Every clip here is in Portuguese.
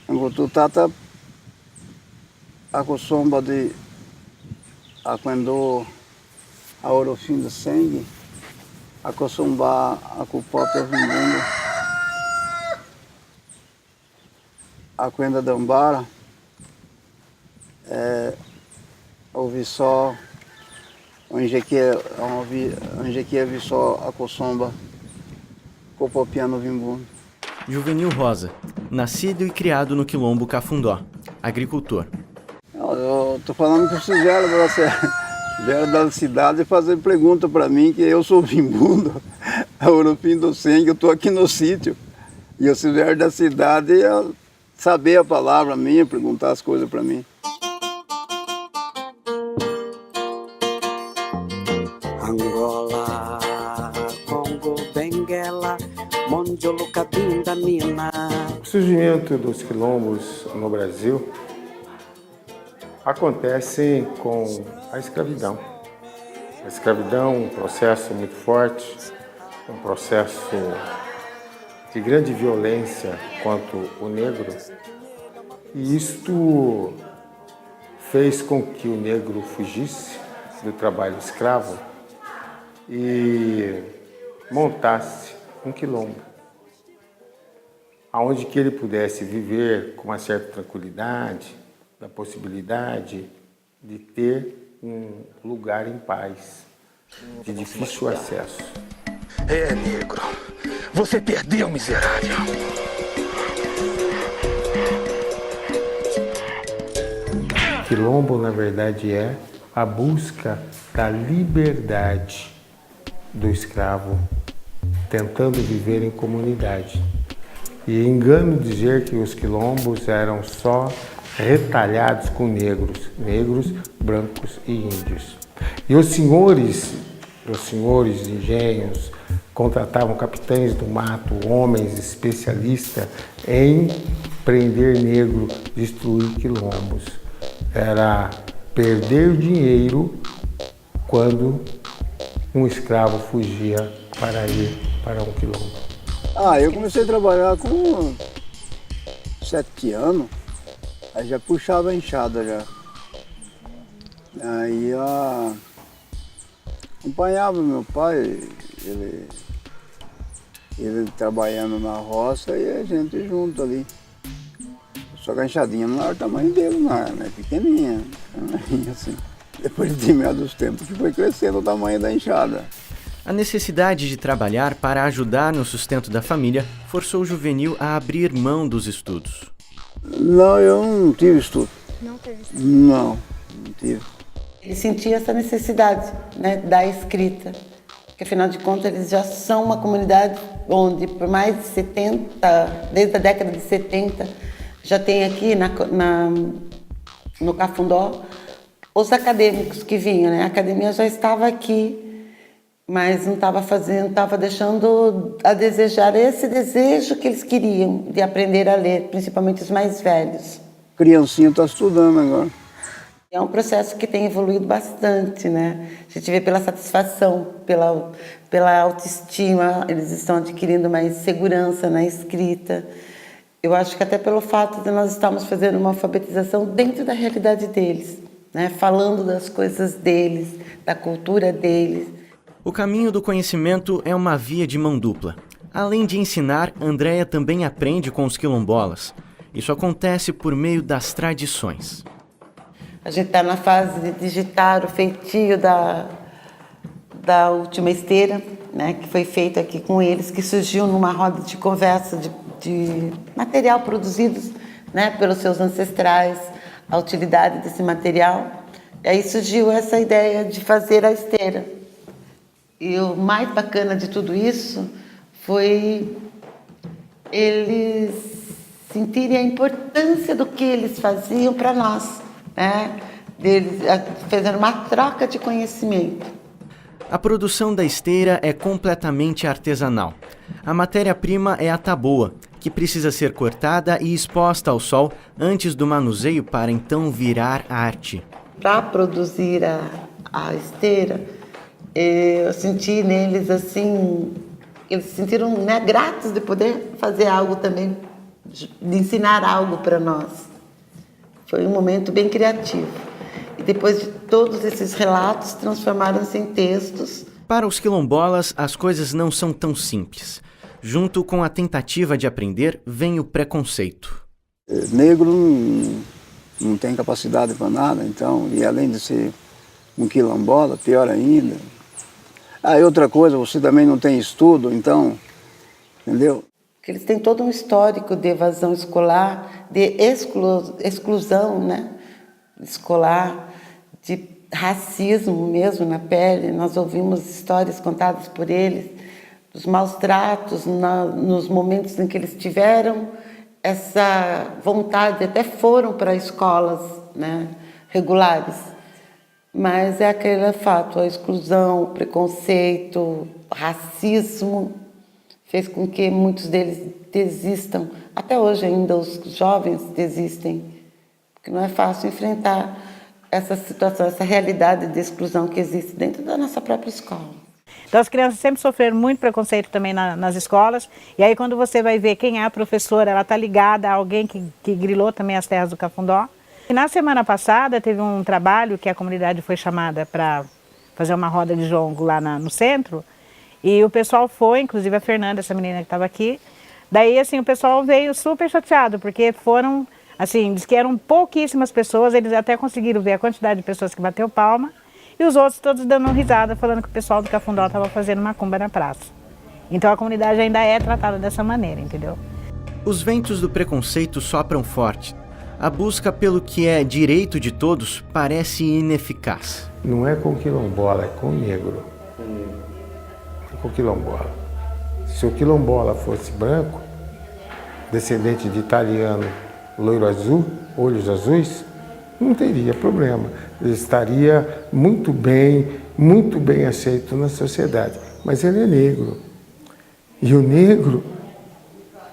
Angututata acostumba de quando a hora fim do sangue, acostumbar a próprio mundo, a quando da Umbara, ouvi só onde que vi só acostumba com o piano vimbundo. Juvenil Rosa, nascido e criado no Quilombo Cafundó, agricultor. Eu tô falando que vocês vieram da cidade fazer pergunta para mim, que eu sou vimbundo, no fim do sangue, eu tô aqui no sítio. E vocês vieram da cidade saber a palavra minha, perguntar as coisas para mim. Angola, Congo, Benguela, Mondiolo, Cabinda, Mina. O surgimento dos quilombos no Brasil acontece com a escravidão. A escravidão é um processo muito forte, um processo de grande violência contra o negro. E isto fez com que o negro fugisse do trabalho escravo e montasse um quilombo, aonde que ele pudesse viver com uma certa tranquilidade, da possibilidade de ter um lugar em paz, de difícil acesso. É, negro, você perdeu, miserável. Quilombo, na verdade, é a busca da liberdade do escravo, tentando viver em comunidade. E é engano dizer que os quilombos eram só retalhados com negros, brancos e índios. E os senhores de engenhos contratavam capitães do mato, homens especialistas em prender negro, destruir quilombos. Era perder dinheiro quando um escravo fugia para ir para um quilombo. Eu comecei a trabalhar com 7 anos, aí já puxava a enxada já. Aí acompanhava meu pai, ele trabalhando na roça e a gente junto ali. Só que a enxadinha não era o tamanho dele, não, né? Pequenininha, assim. Depois de meados tempos que foi crescendo o tamanho da enxada. A necessidade de trabalhar para ajudar no sustento da família forçou o Juvenil a abrir mão dos estudos. Não, eu não tive estudo. Não teve estudo? Não tive. Ele sentia essa necessidade, né, da escrita, porque afinal de contas eles já são uma comunidade onde por mais de 70, desde a década de 70, já tem aqui no Cafundó os acadêmicos que vinham, né? A academia já estava aqui, mas não estava deixando a desejar esse desejo que eles queriam de aprender a ler, principalmente os mais velhos. Criancinha está estudando agora. É um processo que tem evoluído bastante, né? A gente vê pela satisfação, pela autoestima, eles estão adquirindo mais segurança na escrita. Eu acho que até pelo fato de nós estarmos fazendo uma alfabetização dentro da realidade deles, né? Falando das coisas deles, da cultura deles. O caminho do conhecimento é uma via de mão dupla. Além de ensinar, Andréia também aprende com os quilombolas. Isso acontece por meio das tradições. A gente está na fase de digitar o feitio da última esteira, né, que foi feita aqui com eles, que surgiu numa roda de conversa de material produzido, né, pelos seus ancestrais, a utilidade desse material. E aí surgiu essa ideia de fazer a esteira. E o mais bacana de tudo isso foi eles sentirem a importância do que eles faziam para nós, né? Eles fazendo uma troca de conhecimento. A produção da esteira é completamente artesanal. A matéria-prima é a taboa, que precisa ser cortada e exposta ao sol antes do manuseio para então virar arte. Para produzir a esteira, eu senti neles assim eles se sentiram, né, gratos de poder fazer algo também, de ensinar algo para nós. Foi um momento bem criativo. E depois de todos esses relatos, transformaram-se em textos. Para os quilombolas, as coisas não são tão simples. Junto com a tentativa de aprender, vem o preconceito. Negro não tem capacidade para nada, então, e além de ser um quilombola, pior ainda. Ah, e outra coisa, você também não tem estudo, então, entendeu? Porque eles têm todo um histórico de evasão escolar, de exclusão, né, escolar, de racismo mesmo na pele. Nós ouvimos histórias contadas por eles, dos maus tratos, nos momentos em que eles tiveram essa vontade, até foram para escolas, né, regulares. Mas é aquele fato, a exclusão, o preconceito, o racismo, fez com que muitos deles desistam. Até hoje ainda os jovens desistem, porque não é fácil enfrentar essa situação, essa realidade de exclusão que existe dentro da nossa própria escola. Então as crianças sempre sofreram muito preconceito também nas escolas, e aí quando você vai ver quem é a professora, ela está ligada a alguém que grilou também as terras do Cafundó. E na semana passada teve um trabalho que a comunidade foi chamada para fazer uma roda de jongo lá no centro, e o pessoal foi, inclusive a Fernanda, essa menina que estava aqui, daí assim o pessoal veio super chateado, porque foram, assim, diz que eram pouquíssimas pessoas, eles até conseguiram ver a quantidade de pessoas que bateu palma, e os outros todos dando risada, falando que o pessoal do Cafundó estava fazendo macumba na praça. Então a comunidade ainda é tratada dessa maneira, entendeu? Os ventos do preconceito sopram forte. A busca pelo que é direito de todos parece ineficaz. Não é com quilombola, é com negro. É com quilombola. Se o quilombola fosse branco, descendente de italiano, loiro azul, olhos azuis, não teria problema. Ele estaria muito bem aceito na sociedade. Mas ele é negro. E o negro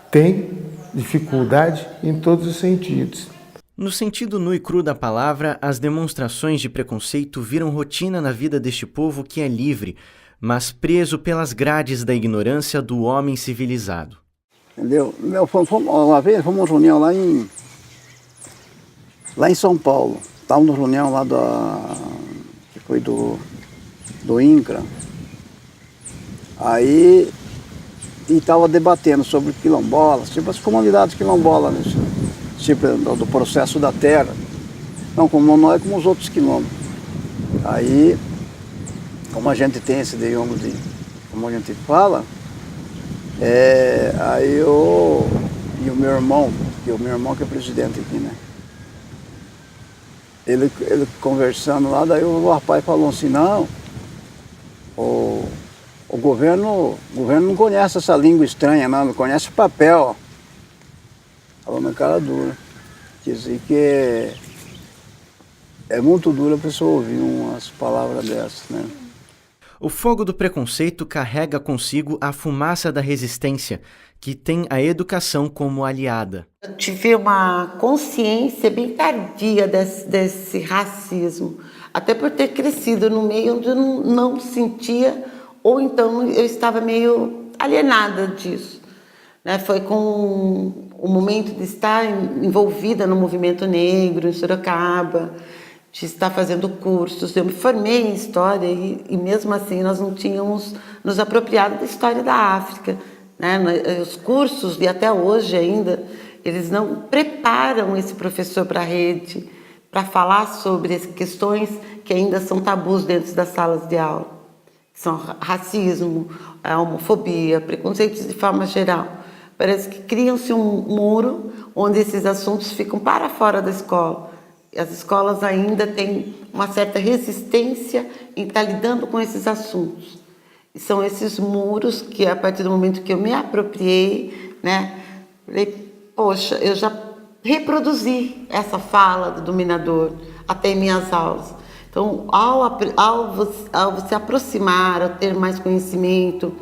tem dificuldade em todos os sentidos. No sentido nu e cru da palavra, as demonstrações de preconceito viram rotina na vida deste povo que é livre, mas preso pelas grades da ignorância do homem civilizado. Entendeu? Uma vez fomos uma reunião lá em São Paulo. Estávamos numa reunião lá que foi do INCRA. Aí estava debatendo sobre quilombolas, tipo as comunidades quilombolas, né? Tipo do processo da terra. Não como nós, como os outros quilombos. Aí, como a gente tem esse idioma como a gente fala, aí e o meu irmão que é presidente aqui, né? Ele conversando lá, daí o rapaz falou assim, não, o governo não conhece essa língua estranha, não conhece o papel. Falou na cara dura. Quer dizer que é muito duro a pessoa ouvir umas palavras dessas, né? O fogo do preconceito carrega consigo a fumaça da resistência, que tem a educação como aliada. Eu tive uma consciência bem tardia desse racismo, até por ter crescido no meio onde eu não sentia, ou então eu estava meio alienada disso. Né? Foi com o momento de estar envolvida no movimento negro em Sorocaba, de estar fazendo cursos. Eu me formei em História e mesmo assim nós não tínhamos nos apropriado da história da África. Né? Os cursos, e até hoje ainda, eles não preparam esse professor para a rede, para falar sobre as questões que ainda são tabus dentro das salas de aula. São racismo, a homofobia, preconceitos de forma geral. Parece que criam-se um muro onde esses assuntos ficam para fora da escola. E as escolas ainda têm uma certa resistência em estar lidando com esses assuntos. E são esses muros que, a partir do momento que eu me apropriei, né, falei, poxa, eu já reproduzi essa fala do dominador até em minhas aulas. Então, ao se aproximar, ao ter mais conhecimento,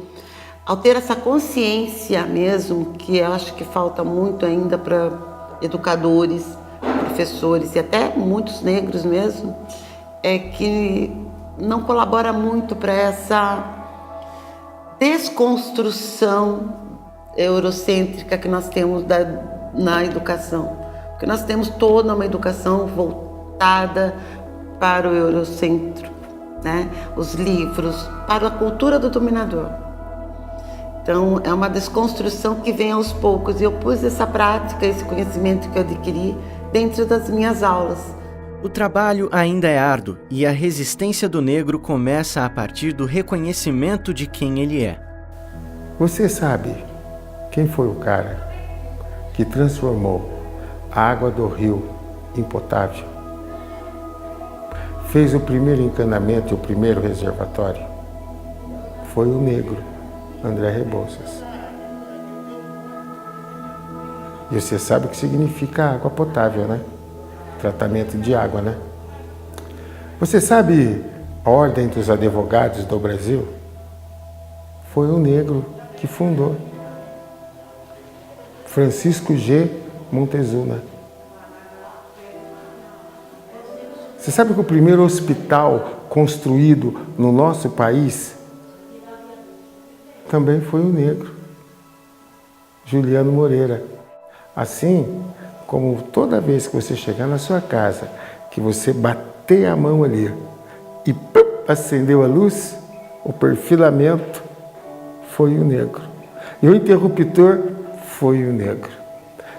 ao ter essa consciência mesmo, que eu acho que falta muito ainda para educadores, professores e até muitos negros mesmo, é que não colabora muito para desconstrução eurocêntrica que nós temos na educação. Porque nós temos toda uma educação voltada para o eurocentro, né? Os livros, para a cultura do dominador. Então, é uma desconstrução que vem aos poucos. E eu pus essa prática, esse conhecimento que eu adquiri dentro das minhas aulas. O trabalho ainda é árduo e a resistência do negro começa a partir do reconhecimento de quem ele é. Você sabe quem foi o cara que transformou a água do rio em potável? Fez o primeiro encanamento e o primeiro reservatório? Foi o negro, André Rebouças. E você sabe o que significa água potável, né? Tratamento de água, né? Você sabe a Ordem dos Advogados do Brasil? Foi o negro que fundou. Francisco G. Montezuma. Você sabe que o primeiro hospital construído no nosso país também foi o negro, Juliano Moreira. Assim como toda vez que você chegar na sua casa, que você bater a mão ali e acendeu a luz, o perfilamento foi o negro. E o interruptor foi o negro.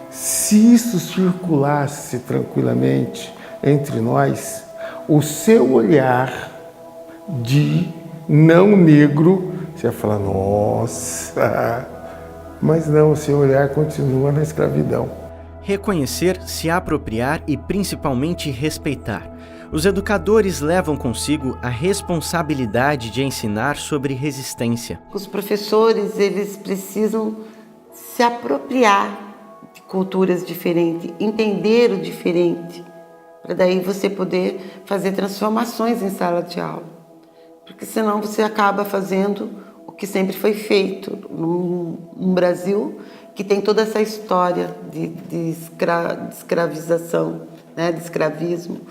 Se isso circulasse tranquilamente entre nós, o seu olhar de não negro, você ia falar, nossa, mas não, o seu olhar continua na escravidão. Reconhecer, se apropriar e principalmente respeitar. Os educadores levam consigo a responsabilidade de ensinar sobre resistência. Os professores, eles precisam se apropriar de culturas diferentes, entender o diferente, para daí você poder fazer transformações em sala de aula. Porque senão você acaba fazendo o que sempre foi feito no Brasil, que tem toda essa história de escravização, né, de escravismo.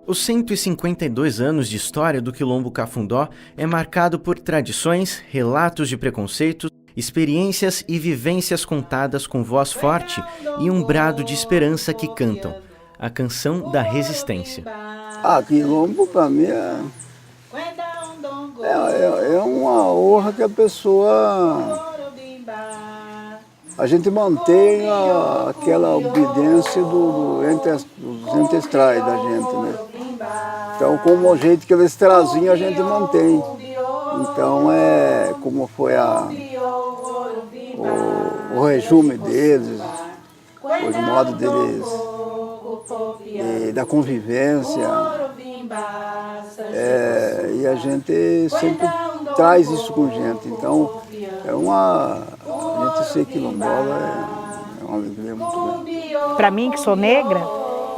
Os 152 anos de história do Quilombo Cafundó é marcado por tradições, relatos de preconceitos, experiências e vivências contadas com voz forte e um brado de esperança que cantam. A canção da resistência. Quilombo para mim é uma honra que a pessoa... A gente mantém aquela obediência dos ancestrais da gente, né? Então, como o jeito que eles traziam, a gente mantém. Então, como foi o resumo deles, o modo deles, da convivência. E a gente sempre traz isso com a gente. Então, a gente ser quilombola é uma alegria muito grande. Para mim, que sou negra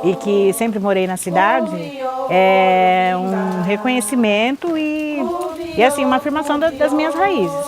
e que sempre morei na cidade, é um reconhecimento e assim, uma afirmação das minhas raízes.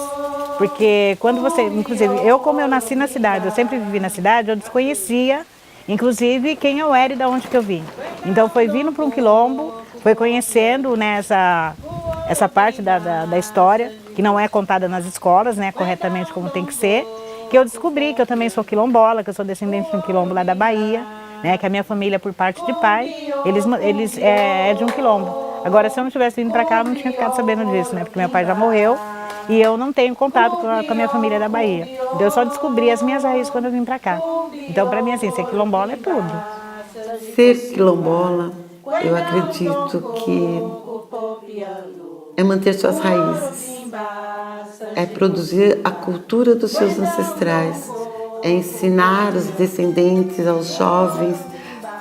Porque quando você, inclusive, como eu nasci na cidade, eu sempre vivi na cidade, eu desconhecia, inclusive, quem eu era e de onde que eu vim. Então foi vindo para um quilombo, foi conhecendo, né, essa parte da história, que não é contada nas escolas, né, corretamente como tem que ser, que eu descobri que eu também sou quilombola, que eu sou descendente de um quilombo lá da Bahia, né, que a minha família, por parte de pai, eles é de um quilombo. Agora, se eu não tivesse vindo para cá, eu não tinha ficado sabendo disso, né, porque meu pai já morreu e eu não tenho contato com a minha família da Bahia. Então, eu só descobri as minhas raízes quando eu vim para cá. Então, para mim, assim, ser quilombola é tudo. Ser quilombola, eu acredito que é manter suas raízes, é produzir a cultura dos seus ancestrais, é ensinar os descendentes, aos jovens,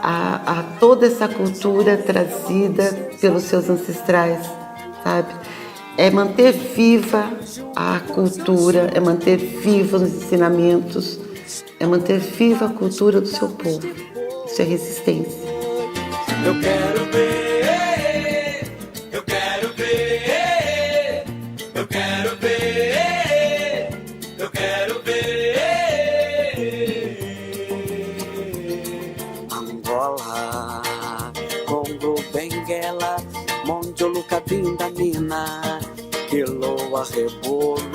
a toda essa cultura trazida pelos seus ancestrais, sabe? É manter viva a cultura, é manter viva os ensinamentos, é manter viva a cultura do seu povo. Isso é resistência. Eu quero ver, eu quero ver, eu quero ver, eu quero ver. Angola, Congo, Benguela, Mondiolo, Cabinda, Mina, Quiloa, Rebolo,